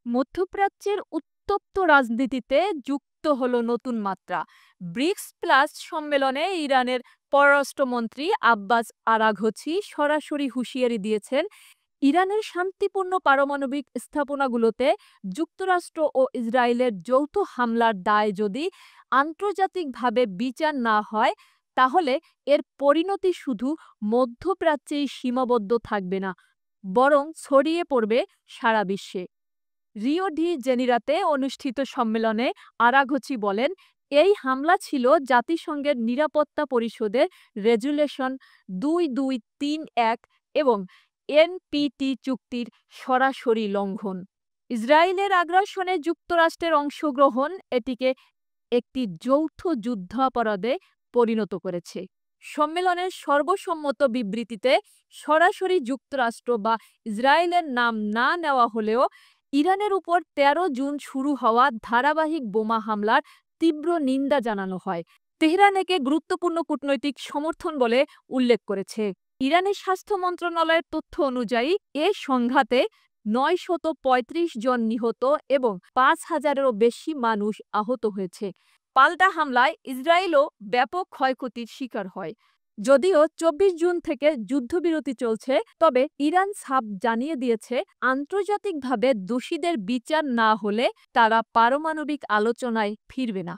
মধ্যপ্রাচ্যের উত্তপ্ত রাজনীতিতে যুক্ত হলো নতুন মাত্রা। ব্রিক্স প্লাস সম্মেলনে ইরানের পররাষ্ট্রমন্ত্রী আব্বাস আরাঘচি সরাসরি হুঁশিয়ারি দিয়েছেন, ইরানের শান্তিপূর্ণ পারমাণবিক স্থাপনাগুলোতে যুক্তরাষ্ট্র ও ইসরায়েলের যৌথ হামলার দায় যদি আন্তর্জাতিকভাবে বিচার না হয়, তাহলে এর পরিণতি শুধু মধ্যপ্রাচ্যেই সীমাবদ্ধ থাকবে না, বরং ছড়িয়ে পড়বে সারা বিশ্বে। রিও ডি জেনিরাতে অনুষ্ঠিত সম্মেলনে আরাঘচি বলেন, এই হামলা ছিল জাতিসংঘের নিরাপত্তা পরিষদের রেজুলেশন 2231 এবং এনপিটি চুক্তির সরাসরি লঙ্ঘন। ইসরায়েলের আগ্রাসনে যুক্তরাষ্ট্রের অংশগ্রহণ এটিকে একটি যৌথ যুদ্ধাপরাধে পরিণত করেছে। সম্মেলনের সর্বসম্মত বিবৃতিতে সরাসরি যুক্তরাষ্ট্র বা ইসরায়েলের নাম না নেওয়া হলেও ইরানের উপর ১৩ জুন শুরু হওয়া ধারাবাহিক বোমা হামলার তীব্র নিন্দা জানানো হয়। তেহরান একে গুরুত্বপূর্ণ কূটনৈতিক সমর্থন বলে উল্লেখ করেছে। ইরানের স্বাস্থ্য মন্ত্রণালয়ের তথ্য অনুযায়ী এ সংঘাতে ৯৩৫ জন নিহত এবং ৫,০০০-এরও বেশি মানুষ আহত হয়েছে। পাল্টা হামলায় ইসরায়েলও ব্যাপক ক্ষয়ক্ষতির শিকার হয়। যদিও ২৪ জুন থেকে যুদ্ধবিরতি চলছে, তবে ইরান সাফ জানিয়ে দিয়েছে, আন্তর্জাতিকভাবে দোষীদের বিচার না হলে তারা পারমাণবিক আলোচনায় ফিরবে না।